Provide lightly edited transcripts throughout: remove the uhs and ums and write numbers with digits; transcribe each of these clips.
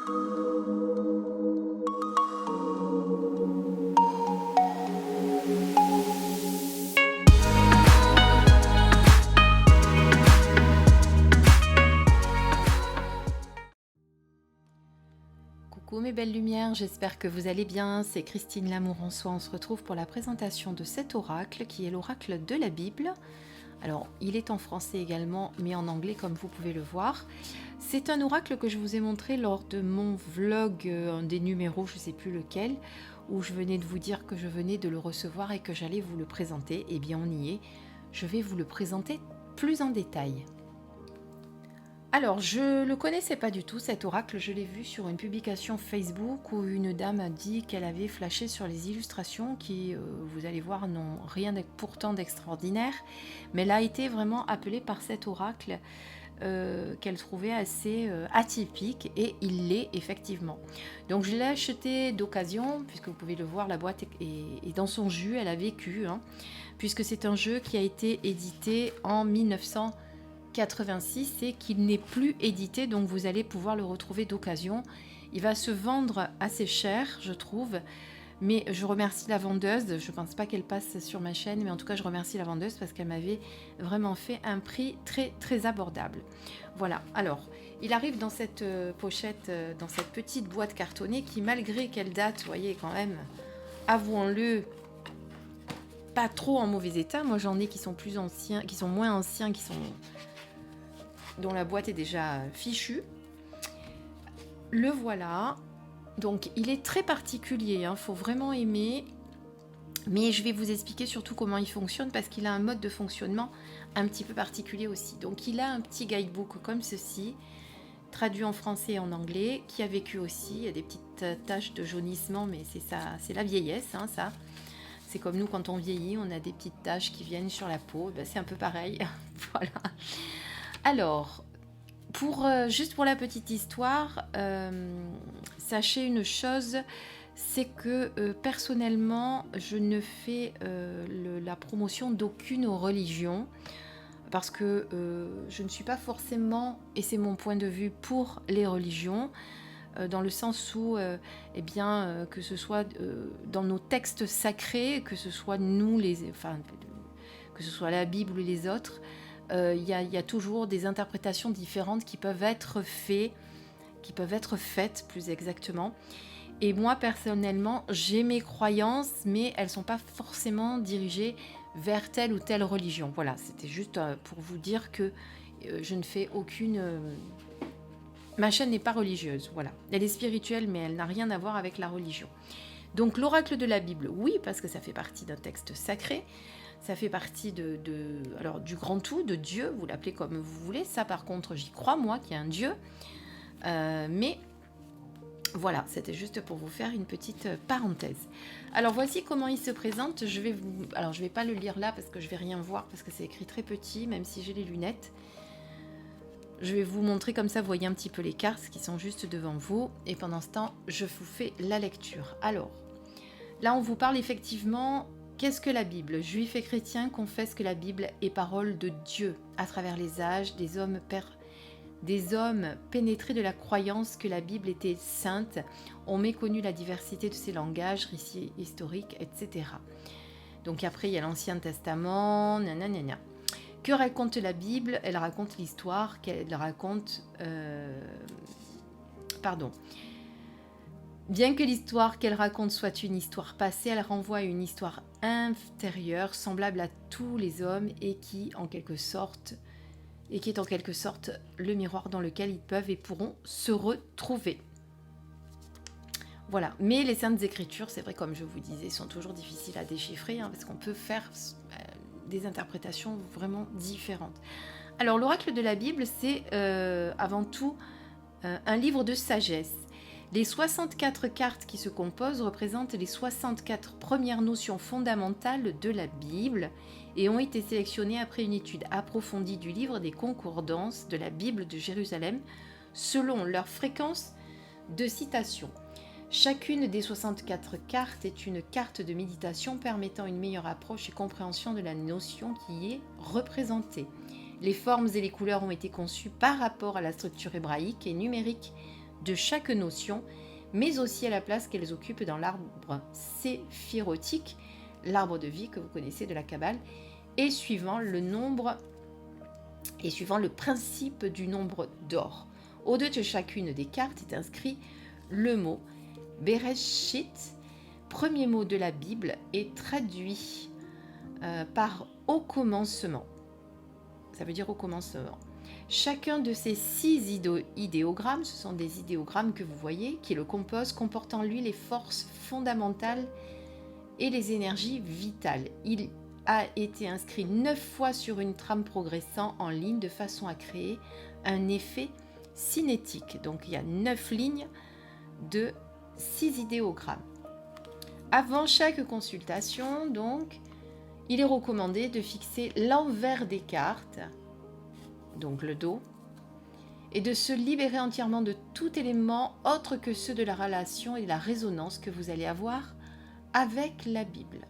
Coucou mes belles lumières, j'espère que vous allez bien, c'est Christine L'Amour en Soi. On se retrouve pour la présentation de cet oracle qui est l'oracle de la Bible. Alors il est en français également mais en anglais comme vous pouvez le voir. C'est un oracle que je vous ai montré lors de mon vlog, un des numéros, je ne sais plus lequel, où je venais de vous dire que je venais de le recevoir et que j'allais vous le présenter. Eh bien on y est, je vais vous le présenter plus en détail. Alors, je ne le connaissais pas du tout cet oracle, je l'ai vu sur une publication Facebook où une dame a dit qu'elle avait flashé sur les illustrations qui, vous allez voir, n'ont rien pourtant d'extraordinaire, mais elle a été vraiment appelée par cet oracle qu'elle trouvait assez atypique et il l'est effectivement. Donc je l'ai acheté d'occasion, puisque vous pouvez le voir, la boîte est dans son jus, elle a vécu, hein, puisque c'est un jeu qui a été édité en 1986 et qu'il n'est plus édité, donc vous allez pouvoir le retrouver d'occasion. Il va se vendre assez cher, je trouve, mais je remercie la vendeuse. Je ne pense pas qu'elle passe sur ma chaîne, mais en tout cas je remercie la vendeuse parce qu'elle m'avait vraiment fait un prix très très abordable. Voilà, alors il arrive dans cette pochette, dans cette petite boîte cartonnée qui, malgré qu'elle date, vous voyez quand même, avouons-le, pas trop en mauvais état. Moi j'en ai qui sont plus anciens, qui sont moins anciens, dont la boîte est déjà fichue. Le voilà. Donc il est très particulier, hein, faut vraiment aimer. Mais je vais vous expliquer surtout comment il fonctionne parce qu'il a un mode de fonctionnement un petit peu particulier aussi. Donc il a un petit guidebook comme ceci, traduit en français et en anglais, qui a vécu aussi. Il y a des petites taches de jaunissement, mais c'est ça, c'est la vieillesse, hein, ça. C'est comme nous quand on vieillit, on a des petites taches qui viennent sur la peau. Ben, c'est un peu pareil. Voilà. Alors, juste pour la petite histoire, sachez une chose, c'est que personnellement, je ne fais la promotion d'aucune religion parce que je ne suis pas forcément, et c'est mon point de vue, pour les religions, dans le sens où, que ce soit dans nos textes sacrés, que ce soit nous, que ce soit la Bible ou les autres, il y a toujours des interprétations différentes qui peuvent être faites plus exactement. Et moi personnellement, j'ai mes croyances, mais elles ne sont pas forcément dirigées vers telle ou telle religion. Voilà, c'était juste pour vous dire que je ne fais aucune... ma chaîne n'est pas religieuse, voilà. Elle est spirituelle, mais elle n'a rien à voir avec la religion. Donc l'oracle de la Bible, oui, parce que ça fait partie d'un texte sacré. Ça fait partie alors, du grand tout, de Dieu, vous l'appelez comme vous voulez. Ça, par contre, j'y crois, moi, qu'il y a un Dieu. Mais voilà, c'était juste pour vous faire une petite parenthèse. Alors, voici comment il se présente. Alors, je vais pas le lire là parce que je vais rien voir, parce que c'est écrit très petit, même si j'ai les lunettes. Je vais vous montrer comme ça, vous voyez un petit peu les cartes qui sont juste devant vous. Et pendant ce temps, je vous fais la lecture. Alors, là, on vous parle effectivement... Qu'est-ce que la Bible? Juifs et chrétiens confessent que la Bible est parole de Dieu. À travers les âges, des hommes pénétrés de la croyance que la Bible était sainte ont méconnu la diversité de ses langages, récits historiques, etc. Donc après, il y a l'Ancien Testament, nanana. Que raconte la Bible? Elle raconte l'histoire qu'elle raconte... Bien que l'histoire qu'elle raconte soit une histoire passée, elle renvoie à une histoire intérieure, semblable à tous les hommes et qui est en quelque sorte le miroir dans lequel ils peuvent et pourront se retrouver. Voilà. Mais les Saintes Écritures, c'est vrai, comme je vous disais, sont toujours difficiles à déchiffrer, hein, parce qu'on peut faire des interprétations vraiment différentes. Alors, l'oracle de la Bible, c'est avant tout un livre de sagesse. Les 64 cartes qui se composent représentent les 64 premières notions fondamentales de la Bible et ont été sélectionnées après une étude approfondie du livre des concordances de la Bible de Jérusalem selon leur fréquence de citation. Chacune des 64 cartes est une carte de méditation permettant une meilleure approche et compréhension de la notion qui est représentée. Les formes et les couleurs ont été conçues par rapport à la structure hébraïque et numérique de chaque notion, mais aussi à la place qu'elles occupent dans l'arbre séphirotique, l'arbre de vie que vous connaissez de la Kabbale, et suivant le nombre et suivant le principe du nombre d'or. Au-dessus de chacune des cartes est inscrit le mot Bereshit, premier mot de la Bible, est traduit par au commencement. Ça veut dire au commencement. Chacun de ces 6 idéogrammes, ce sont des idéogrammes que vous voyez, qui le composent, comporte en lui les forces fondamentales et les énergies vitales. Il a été inscrit 9 fois sur une trame progressant en ligne de façon à créer un effet cinétique. Donc il y a 9 lignes de 6 idéogrammes. Avant chaque consultation, donc, il est recommandé de fixer l'envers des cartes, donc le dos, et de se libérer entièrement de tout élément autre que ceux de la relation et de la résonance que vous allez avoir avec la Bible.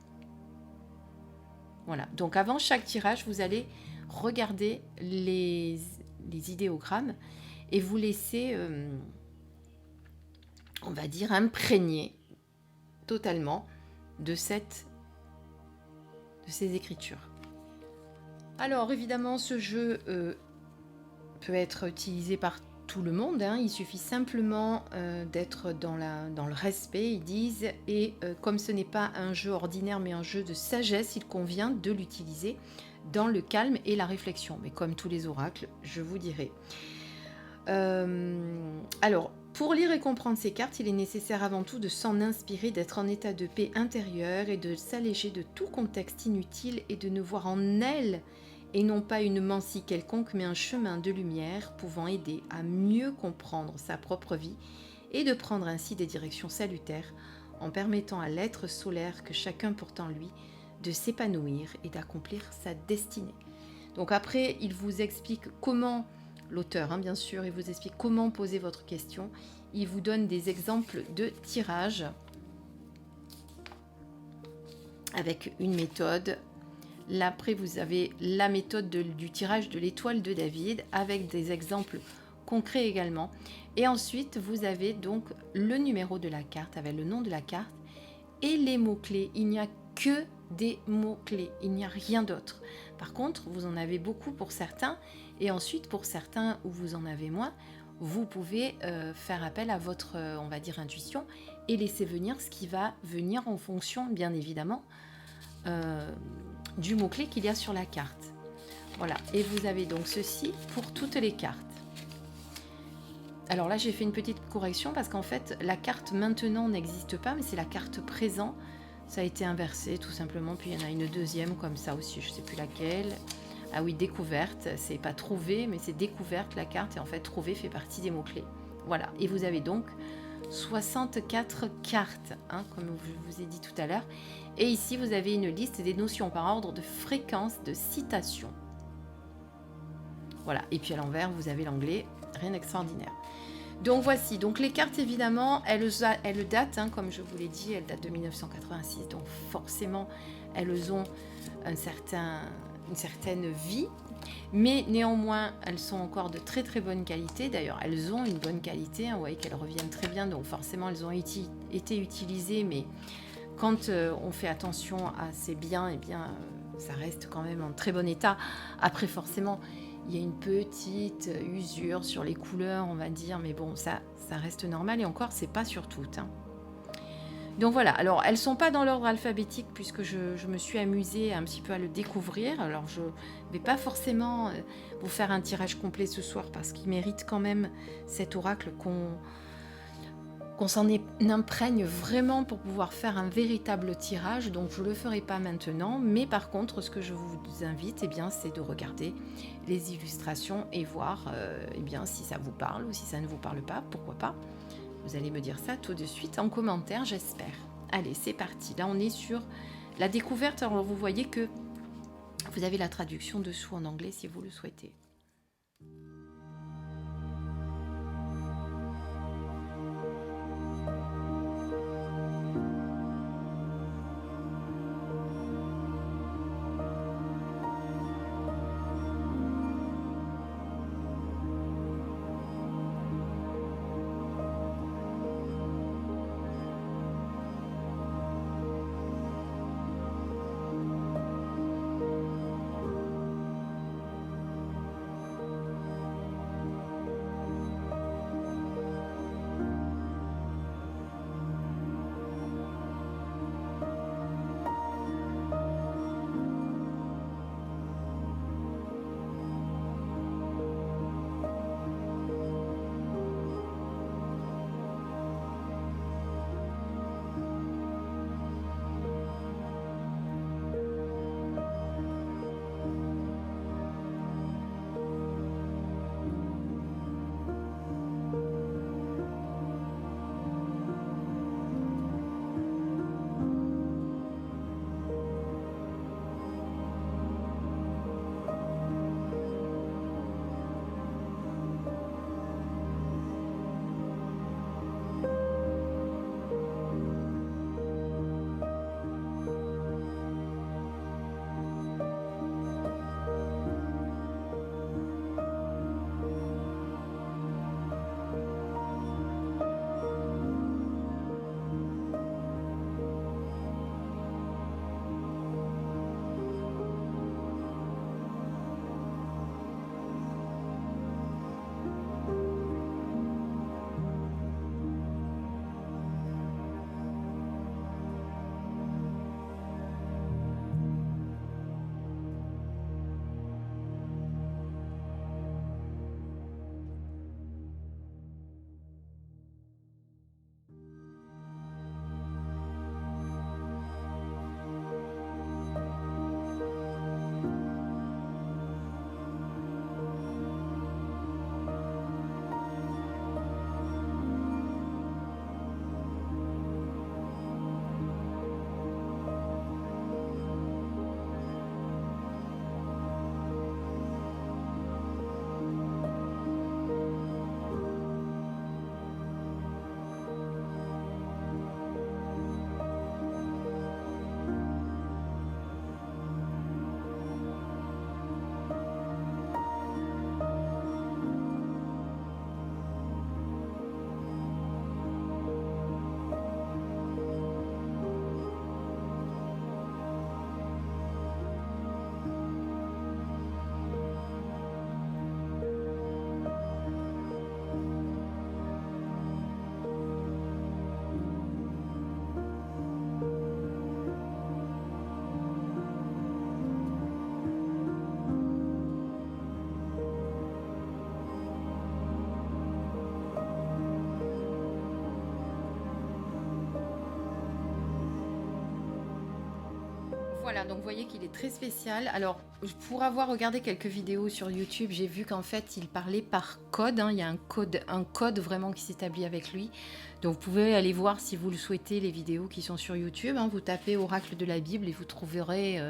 Voilà, donc avant chaque tirage, vous allez regarder les idéogrammes et vous laisser, on va dire, imprégner totalement de ces écritures. Alors évidemment, ce jeu peut être utilisé par tout le monde, hein. Il suffit simplement d'être dans le respect, ils disent, et comme ce n'est pas un jeu ordinaire mais un jeu de sagesse, il convient de l'utiliser dans le calme et la réflexion. Mais comme tous les oracles, je vous dirai. Alors, pour lire et comprendre ces cartes, il est nécessaire avant tout de s'en inspirer, d'être en état de paix intérieure et de s'alléger de tout contexte inutile et de ne voir en elles et non pas une mancie quelconque, mais un chemin de lumière pouvant aider à mieux comprendre sa propre vie et de prendre ainsi des directions salutaires en permettant à l'être solaire que chacun porte en lui de s'épanouir et d'accomplir sa destinée. Donc après, il vous explique comment, l'auteur bien sûr, il vous explique comment poser votre question. Il vous donne des exemples de tirage avec une méthode. Là, après, vous avez la méthode du tirage de l'étoile de David avec des exemples concrets également. Et ensuite, vous avez donc le numéro de la carte avec le nom de la carte et les mots-clés. Il n'y a que des mots-clés, il n'y a rien d'autre. Par contre, vous en avez beaucoup pour certains et ensuite pour certains où vous en avez moins, vous pouvez faire appel à votre, on va dire, intuition et laisser venir ce qui va venir en fonction, bien évidemment, du mot-clé qu'il y a sur la carte. Voilà, et vous avez donc ceci pour toutes les cartes. Alors là, j'ai fait une petite correction parce qu'en fait, la carte maintenant n'existe pas, mais c'est la carte présent. Ça a été inversé tout simplement, puis il y en a une deuxième comme ça aussi, je ne sais plus laquelle. Ah oui, découverte, c'est pas trouvé, mais c'est découverte la carte, et en fait, trouver fait partie des mots-clés. Voilà, et vous avez donc 64 cartes, hein, comme je vous ai dit tout à l'heure. Et ici, vous avez une liste des notions par ordre de fréquence de citation. Voilà, et puis à l'envers, vous avez l'anglais, rien d'extraordinaire. Donc voici, donc les cartes évidemment, elles datent, hein, comme je vous l'ai dit, elles datent de 1986, donc forcément, elles ont une certaine vie, mais néanmoins, elles sont encore de très très bonne qualité. D'ailleurs, elles ont une bonne qualité, hein, vous voyez qu'elles reviennent très bien, donc forcément, elles ont été utilisées, mais quand on fait attention à ces biens, eh bien, ça reste quand même en très bon état. Après, forcément, il y a une petite usure sur les couleurs, on va dire, mais bon, ça reste normal, et encore, c'est pas sur toutes, hein. Donc voilà, alors elles sont pas dans l'ordre alphabétique puisque je me suis amusée un petit peu à le découvrir. Alors je vais pas forcément vous faire un tirage complet ce soir parce qu'il mérite quand même cet oracle qu'on s'en imprègne vraiment pour pouvoir faire un véritable tirage. Donc je le ferai pas maintenant, mais par contre ce que je vous invite, eh bien, c'est de regarder les illustrations et voir eh bien, si ça vous parle ou si ça ne vous parle pas, pourquoi pas. Vous allez me dire ça tout de suite en commentaire, j'espère. Allez, c'est parti. Là, on est sur la découverte. Alors, vous voyez que vous avez la traduction dessous en anglais si vous le souhaitez. Voilà, donc vous voyez qu'il est très spécial. Alors, pour avoir regardé quelques vidéos sur YouTube, j'ai vu qu'en fait, il parlait par code, hein. Il y a un code vraiment qui s'établit avec lui. Donc, vous pouvez aller voir si vous le souhaitez les vidéos qui sont sur YouTube, hein. Vous tapez Oracle de la Bible et vous trouverez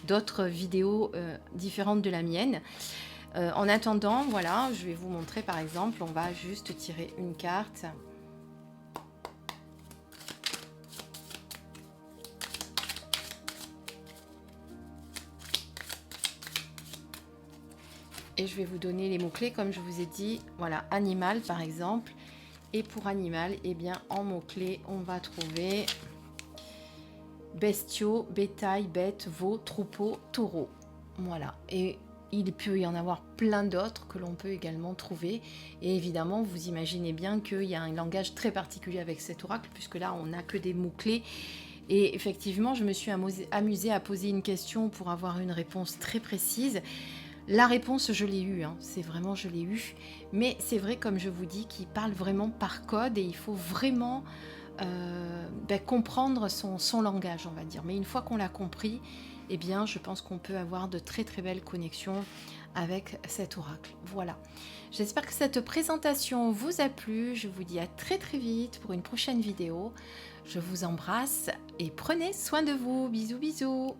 d'autres vidéos différentes de la mienne. En attendant, voilà, je vais vous montrer par exemple, on va juste tirer une carte. Et je vais vous donner les mots-clés comme je vous ai dit. Voilà, animal par exemple. Et pour animal, eh bien en mots-clés, on va trouver bestiaux, bétail, bête, veau, troupeau, taureau. Voilà. Et il peut y en avoir plein d'autres que l'on peut également trouver. Et évidemment, vous imaginez bien qu'il y a un langage très particulier avec cet oracle, puisque là, on n'a que des mots-clés. Et effectivement, je me suis amusée à poser une question pour avoir une réponse très précise. La réponse, je l'ai eue, hein. C'est vraiment, je l'ai eue. Mais c'est vrai, comme je vous dis, qu'il parle vraiment par code et il faut vraiment comprendre son langage, on va dire. Mais une fois qu'on l'a compris, eh bien, je pense qu'on peut avoir de très très belles connexions avec cet oracle. Voilà. J'espère que cette présentation vous a plu. Je vous dis à très très vite pour une prochaine vidéo. Je vous embrasse et prenez soin de vous. Bisous bisous.